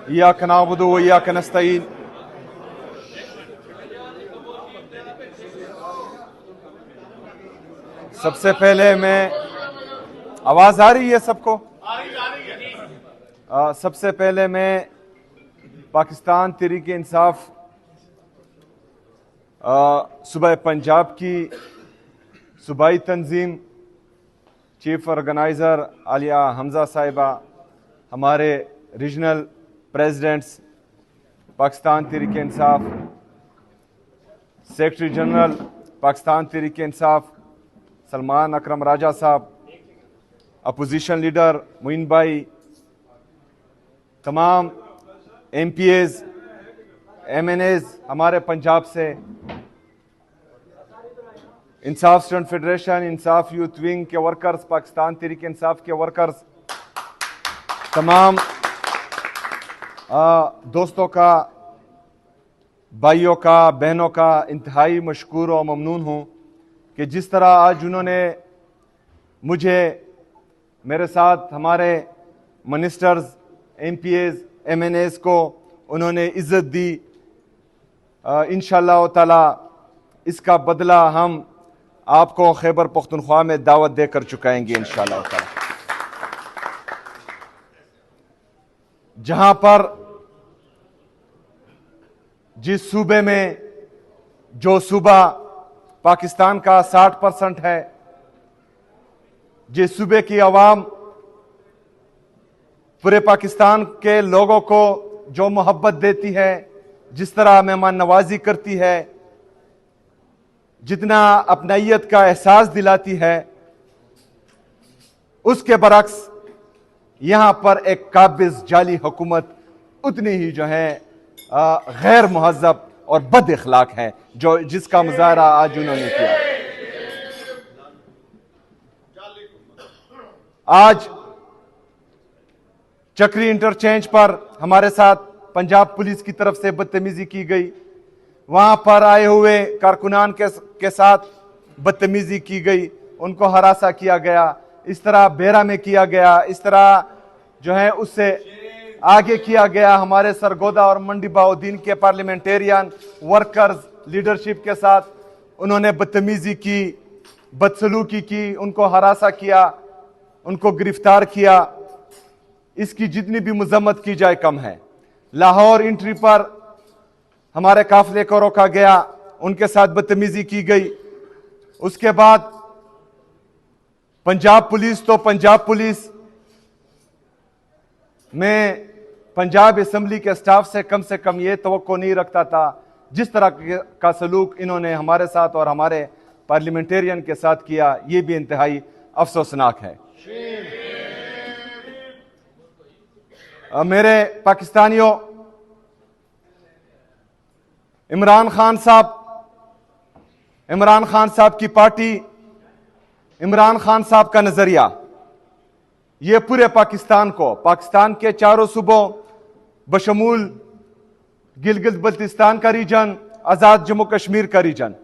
इय्याक नअबुदु व इय्याक नस्तईन। सबसे पहले मैं, आवाज आ रही है सबको? सबसे पहले मैं पाकिस्तान तहरीक इंसाफ सूबा पंजाब की सूबाई तंजीम चीफ ऑर्गेनाइज़र आलिया हमजा साहिबा, हमारे regional presidents Pakistan Tehreek Insaf, secretary general Pakistan Tehreek Insaf Salman अकरम राजा साहब, अपोजिशन लीडर मोइन भाई, तमाम MPAs, MNAs हमारे पंजाब से, इंसाफ स्टूडेंट फेडरेशन, इंसाफ यूथ विंग के वर्कर्स, पाकिस्तान तहरीक इंसाफ के वर्कर्स, तमाम दोस्तों का, भाइयों का, बहनों का इंतहाई मशकूर और ममनून हूँ कि जिस तरह आज उन्होंने मुझे, मेरे साथ हमारे मिनिस्टर्स, MPAs, MNAs को उन्होंने इज्जत दी। इंशाअल्लाह ताला इसका बदला हम आपको खैबर पख्तूनख्वा में दावत देकर चुकाएंगे इंशाअल्लाह ताला। जहां पर जिस सूबे में, जो सूबा पाकिस्तान का 60% है, जिस सूबे की आवाम पूरे पाकिस्तान के लोगों को जो मोहब्बत देती है, जिस तरह मेहमान नवाजी करती है, जितना अपनाइयत का एहसास दिलाती है, उसके बरक्स यहां पर एक काबिज जाली हुकूमत उतनी ही जो है गैर मुहज़्ज़ब और बद इखलाक है, जो जिसका मुजाहरा आज उन्होंने किया। आज चक्री इंटरचेंज पर हमारे साथ पंजाब पुलिस की तरफ से बदतमीजी की गई, वहां पर आए हुए कारकुनान के साथ बदतमीजी की गई, उनको हरासा किया गया, इस तरह बेरा में किया गया, इस तरह जो है उससे आगे किया गया। हमारे सरगोदा और मंडी बाउद्दीन के पार्लियामेंटेरियन वर्कर्स लीडरशिप के साथ उन्होंने बदतमीजी की, बदसलूकी की, उनको हरासा किया, उनको गिरफ्तार किया। इसकी जितनी भी मजम्मत की जाए कम है। लाहौर एंट्री पर हमारे काफिले को रोका गया, उनके साथ बदतमीजी की गई। उसके बाद पंजाब पुलिस, तो पंजाब पुलिस में पंजाब असेंबली के स्टाफ से कम ये तवक्को नहीं रखता था। जिस तरह का सलूक इन्होंने हमारे साथ और हमारे पार्लियामेंटेरियन के साथ किया, ये भी इंतहाई अफसोसनाक है। मेरे पाकिस्तानियों, इमरान खान साहब की पार्टी, इमरान खान साहब का नजरिया, ये पूरे पाकिस्तान को, पाकिस्तान के चारों सूबों बशमूल गिलगित बल्तिस्तान का रीजन, आजाद जम्मू कश्मीर का रीजन,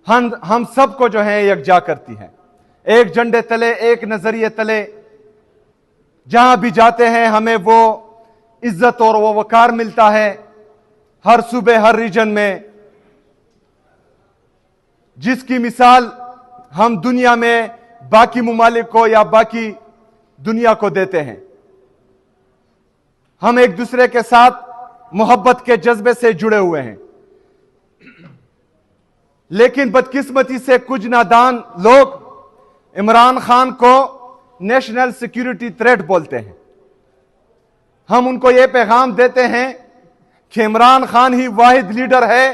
हम सबको जो है यकजा करती है। एक झंडे तले, एक नजरिए तले जहां भी जाते हैं हमें वो इज्जत और वो वकार मिलता है। हर सूबे, हर रीजन में, जिसकी मिसाल हम दुनिया में बाकी मुमालिक को या बाकी दुनिया को देते हैं। हम एक दूसरे के साथ मोहब्बत के जज्बे से जुड़े हुए हैं, लेकिन बदकिस्मती से कुछ नादान लोग इमरान खान को नेशनल सिक्योरिटी थ्रेट बोलते हैं। हम उनको यह पैगाम देते हैं कि इमरान खान ही वाहिद लीडर है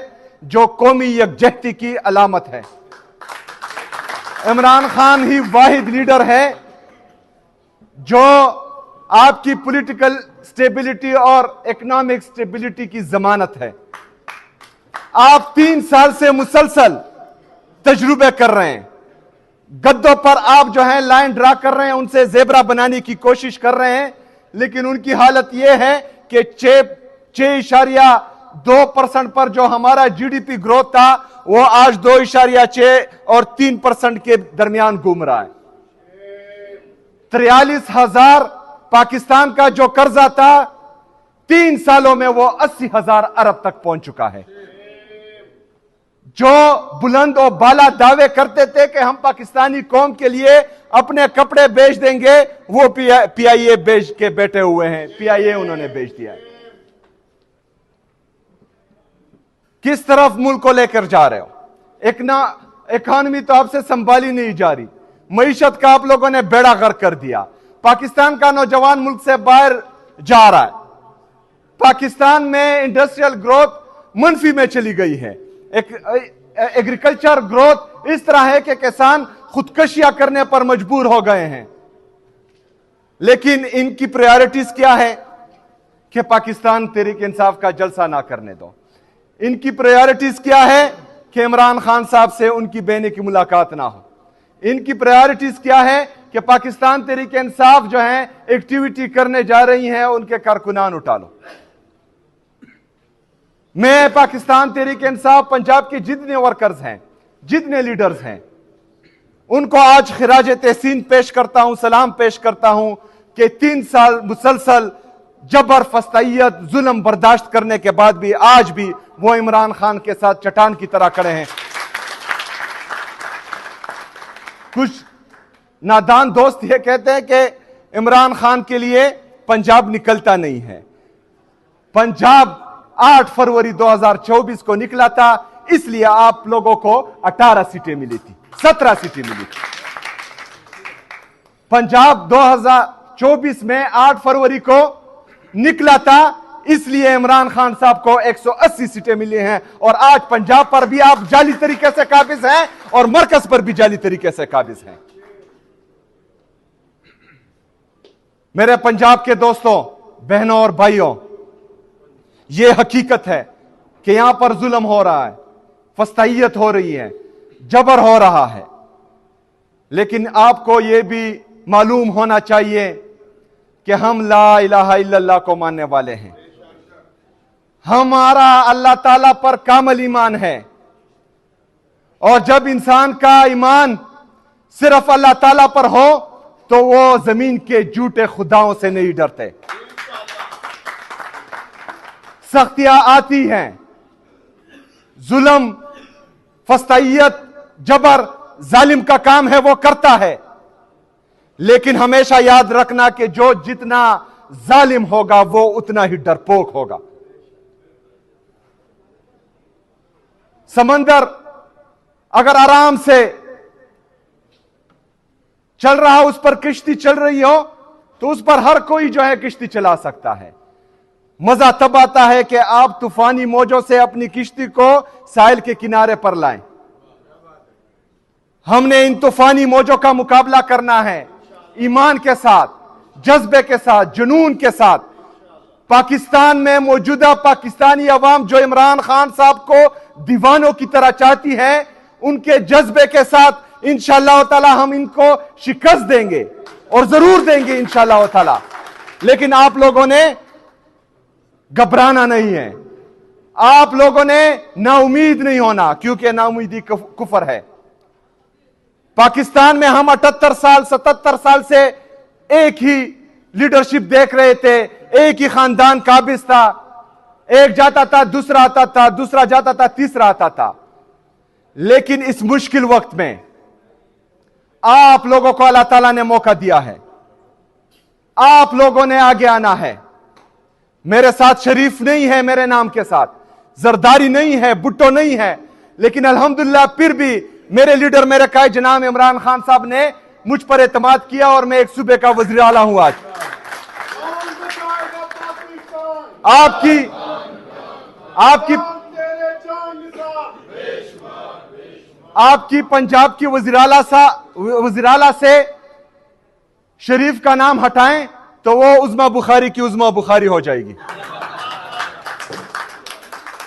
जो कौमी यकजहती की अलामत है। इमरान खान ही वाहिद लीडर है जो आपकी पॉलिटिकल स्टेबिलिटी और इकोनॉमिक स्टेबिलिटी की जमानत है। आप 3 साल से मुसलसल तजुर्बे कर रहे हैं, गद्दों पर आप जो है लाइन ड्रा कर रहे हैं, उनसे जेबरा बनाने की कोशिश कर रहे हैं, लेकिन उनकी हालत यह है कि 6.2% पर जो हमारा GDP ग्रोथ था वो आज 2.6 और 3% के दरमियान घूम रहा है। 43,000 पाकिस्तान का जो कर्जा था 3 सालों में वो 80,000 अरब तक पहुंच चुका है। जो बुलंद और बाला दावे करते थे कि हम पाकिस्तानी कौम के लिए अपने कपड़े बेच देंगे, वो पीआईए बेच के बैठे हुए हैं। पीआईए उन्होंने बेच दिया है। किस तरफ मुल्क को लेकर जा रहे हो? इकॉनमी तो आपसे संभाली नहीं जा रही। मईशत का आप लोगों ने बेड़ा गर्क कर दिया। पाकिस्तान का नौजवान मुल्क से बाहर जा रहा है। पाकिस्तान में इंडस्ट्रियल ग्रोथ मंफी में चली गई है। एग्रीकल्चर ग्रोथ इस तरह है कि किसान खुदकशियां करने पर मजबूर हो गए हैं। लेकिन इनकी प्रायोरिटीज क्या है कि पाकिस्तान तहरीक इंसाफ का जलसा ना करने दो। इनकी प्रायोरिटीज क्या है कि इमरान खान साहब से उनकी बहन की मुलाकात ना हो। इनकी प्रायोरिटीज क्या है कि पाकिस्तान तहरीक इंसाफ जो है एक्टिविटी करने जा रही है, उनके कारकुनान उठा लो। मैं पाकिस्तान तहरीक इंसाफ पंजाब के जितने वर्कर्स हैं, जितने लीडर्स हैं, उनको आज खिराज तहसीन पेश करता हूं, सलाम पेश करता हूं कि 3 साल मुसलसल जबर, फस्तायत, जुल्म बर्दाश्त करने के बाद भी आज भी वो इमरान खान के साथ चट्टान की तरह खड़े हैं। कुछ नादान दोस्त ये कहते हैं कि इमरान खान के लिए पंजाब निकलता नहीं है। पंजाब 8 फरवरी 2024 को निकला था, इसलिए आप लोगों को 18 सीटें मिली थी, 17 सीटें मिली थी। पंजाब 2024 में 8 फरवरी को निकला था, इसलिए इमरान खान साहब को 180 सीटें मिली हैं। और आज पंजाब पर भी आप जाली तरीके से काबिज हैं और मरकज पर भी जाली तरीके से काबिज हैं। मेरे पंजाब के दोस्तों, बहनों और भाइयों, यह हकीकत है कि यहां पर जुल्म हो रहा है, फस्तायत हो रही है, जबर हो रहा है। लेकिन आपको यह भी मालूम होना चाहिए कि हम ला इलाहा इल्लल्लाह को मानने वाले हैं। हमारा अल्लाह ताला पर कामिल ईमान है। और जब इंसान का ईमान सिर्फ अल्लाह ताला पर हो तो वो जमीन के झूठे खुदाओं से नहीं डरते। सख्तियां आती हैं, जुल्म, फस्तायत, जबर जालिम का काम है, वो करता है। लेकिन हमेशा याद रखना कि जो जितना जालिम होगा वो उतना ही डरपोक होगा। समंदर अगर आराम से चल रहा, उस पर किश्ती चल रही हो, तो उस पर हर कोई जो है किश्ती चला सकता है। मजा तब आता है कि आप तूफानी मौजों से अपनी किश्ती को साहिल के किनारे पर लाएं। हमने इन तूफानी मौजों का मुकाबला करना है ईमान के साथ, जज्बे के साथ, जुनून के साथ। पाकिस्तान में मौजूदा पाकिस्तानी अवाम जो इमरान खान साहब को दीवानों की तरह चाहती है, उनके जज्बे के साथ इंशाअल्लाह ताला हम इनको शिकस्त देंगे और जरूर देंगे इंशाअल्लाह ताला। लेकिन आप लोगों ने घबराना नहीं है, आप लोगों ने नाउमीद नहीं होना, क्योंकि नाउमीदी कुफर है। पाकिस्तान में हम 78 साल 77 साल से एक ही लीडरशिप देख रहे थे, एक ही खानदान काबिज था। एक जाता था, दूसरा आता था, दूसरा जाता था, तीसरा आता था। लेकिन इस मुश्किल वक्त में आप लोगों को अल्लाह ताला ने मौका दिया है, आप लोगों ने आगे आना है। मेरे साथ शरीफ नहीं है, मेरे नाम के साथ जरदारी नहीं है, भुट्टो नहीं है, लेकिन अल्हम्दुलिल्लाह फिर भी मेरे लीडर, मेरे कायद जनाब इमरान खान साहब ने मुझ पर एतमाद किया और मैं एक सूबे का वज़ीर आला हूं। आज आपकी पंजाब की वज़ीर-आला से शरीफ का नाम हटाएं तो वो उज़्मा बुखारी की उज़्मा बुखारी हो जाएगी।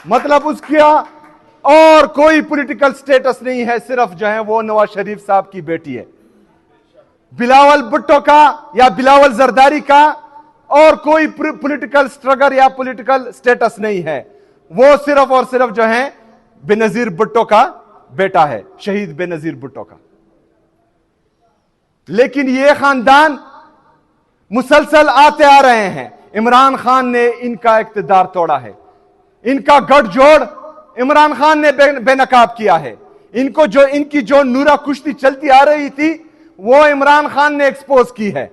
मतलब उसका और कोई पॉलिटिकल स्टेटस नहीं है, सिर्फ जो है वो नवाज शरीफ साहब की बेटी है। बिलावल भुट्टो का या बिलावल जरदारी का और कोई पॉलिटिकल स्ट्रगल या पॉलिटिकल स्टेटस नहीं है। वो सिर्फ और सिर्फ जो है बेनजीर भुट्टो का बेटा है, शहीद बेनजीर भुट्टो का। लेकिन ये खानदान मुसलसल आते आ रहे हैं। इमरान खान ने इनका इख्तिदार तोड़ा है, इनका गठजोड़ इमरान खान ने बेनकाब किया है। इनकी जो नूरा कुश्ती चलती आ रही थी वो इमरान खान ने एक्सपोज की है।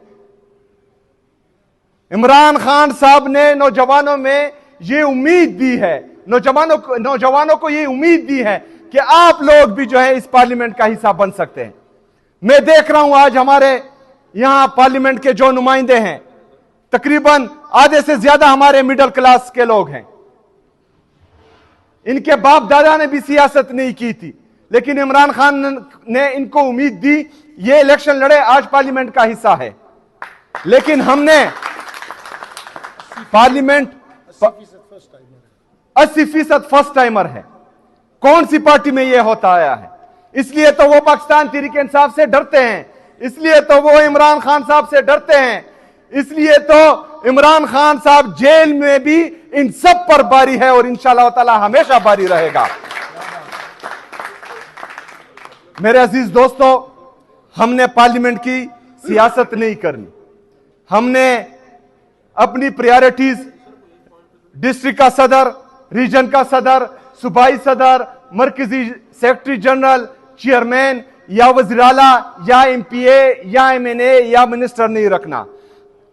इमरान खान साहब ने नौजवानों में ये उम्मीद दी है, नौजवानों को ये उम्मीद दी है कि आप लोग भी जो है इस पार्लियामेंट का हिस्सा बन सकते हैं। मैं देख रहा हूं आज हमारे यहां पार्लियामेंट के जो नुमाइंदे हैं, तकरीबन आधे से ज्यादा हमारे मिडिल क्लास के लोग हैं। इनके बाप दादा ने भी सियासत नहीं की थी, लेकिन इमरान खान ने इनको उम्मीद दी, ये इलेक्शन लड़े, आज पार्लियामेंट का हिस्सा है। लेकिन हमने पार्लियामेंट 80% फर्स्ट टाइमर है। कौन सी पार्टी में यह होता आया है? इसलिए तो वो पाकिस्तान तहरीक इंसाफ से डरते हैं, इसलिए तो वो इमरान खान साहब से डरते हैं, इसलिए तो इमरान खान साहब जेल में भी इन सब पर बारी है और इंशाअल्लाह ताला हमेशा बारी रहेगा। मेरे अजीज दोस्तों, हमने पार्लियामेंट की सियासत नहीं करनी। हमने अपनी प्रायोरिटीज डिस्ट्रिक्ट का सदर, रीजन का सदर, सूबाई सदर, मरकजी सेक्रेटरी जनरल, चेयरमैन या वज़ीर आला या एमपीए या एमएनए या मिनिस्टर नहीं रखना।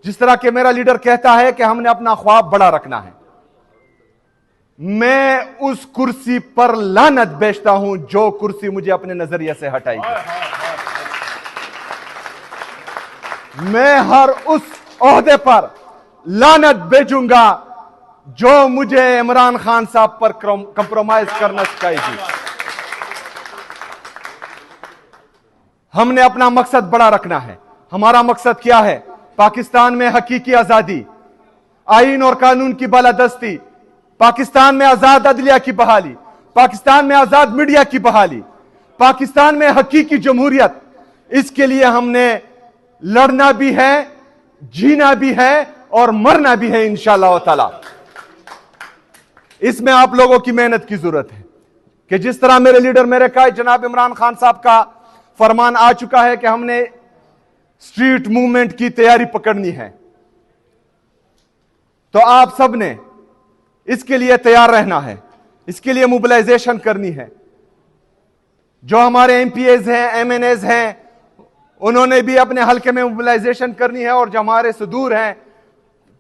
जिस तरह के मेरा लीडर कहता है कि हमने अपना ख्वाब बड़ा रखना है, मैं उस कुर्सी पर लानत बेचता हूं जो कुर्सी मुझे अपने नजरिए से हटाएगी। मैं हर उस ओहदे पर लानत बेचूंगा जो मुझे इमरान खान साहब पर कंप्रोमाइज करना सिखाएगी। हमने अपना मकसद बड़ा रखना है। हमारा मकसद क्या है? पाकिस्तान में हकीकी आजादी, आईन और कानून की बालादस्ती, पाकिस्तान में आजाद अदलिया की बहाली, पाकिस्तान में आजाद मीडिया की बहाली, पाकिस्तान में हकीकी जमहूरियत। इसके लिए हमने लड़ना भी है, जीना भी है और मरना भी है इंशाअल्लाह ताला। इसमें आप लोगों की मेहनत की जरूरत है कि जिस तरह मेरे लीडर मेरे कायद जनाब इमरान खान साहब का फरमान आ चुका है कि हमने स्ट्रीट मूवमेंट की तैयारी पकड़नी है, तो आप सब ने इसके लिए तैयार रहना है, इसके लिए मोबिलाइजेशन करनी है। जो हमारे एमपीएज हैं, एमएनएज हैं, उन्होंने भी अपने हल्के में मोबिलाइजेशन करनी है, और जो हमारे सुदूर हैं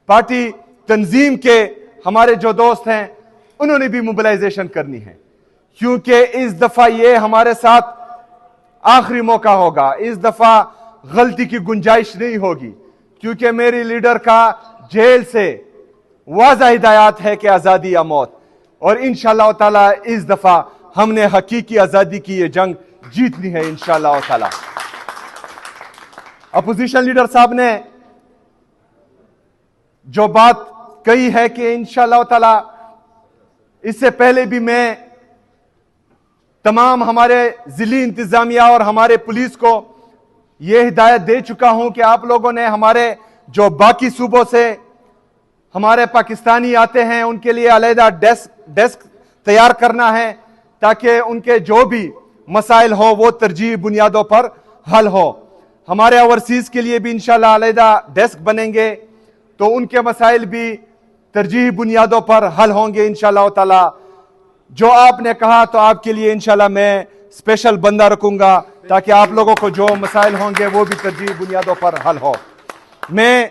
पार्टी तंजीम के हमारे जो दोस्त हैं, उन्होंने भी मोबिलाइजेशन करनी है। क्योंकि इस दफा ये हमारे साथ आखिरी मौका होगा, इस दफा गलती की गुंजाइश नहीं होगी, क्योंकि मेरी लीडर का जेल से वाज़ा हिदायत है कि आजादी या मौत, और इंशाअल्लाह ताला इस दफा हमने हकीकी आजादी की ये जंग जीतनी है इंशाअल्लाह ताला। अपोजिशन लीडर साहब ने जो बात कही है कि इंशाअल्लाह ताला, इससे पहले भी मैं तमाम हमारे जिली इंतजामिया और हमारे पुलिस को यह हिदायत दे चुका हूं कि आप लोगों ने हमारे जो बाकी सूबों से हमारे पाकिस्तानी आते हैं उनके लिए अलहदा डेस्क तैयार करना है, ताकि उनके जो भी मसाइल हो वो तरजीही बुनियादों पर हल हो। हमारे ओवरसीज के लिए भी इंशाल्लाह अलहदा डेस्क बनेंगे, तो उनके मसाइल भी तरजीही बुनियादों पर हल होंगे इंशाअल्लाह ताला। जो आपने कहा तो आपके लिए इंशाल्लाह मैं स्पेशल बंदा रखूंगा, ताकि आप लोगों को जो मसाइल होंगे वो भी तरजीही बुनियादों पर हल हो। मैं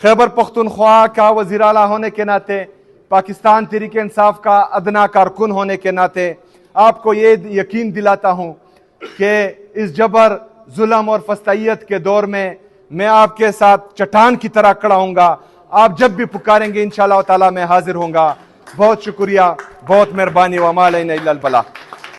खैबर पख्तूनख्वा का वज़ीर आला होने के नाते, पाकिस्तान तहरीक इंसाफ का अदना कारकुन होने के नाते आपको ये यकीन दिलाता हूं कि इस जबर, जुल्म और फस्तायत के दौर में मैं आपके साथ चट्टान की तरह खड़ा हूंगा। आप जब भी पुकारेंगे इंशाअल्लाह ताला मैं हाजिर होऊंगा। बहुत शुक्रिया, बहुत मेहरबानी। व मा अलैना इल्लल बलाग।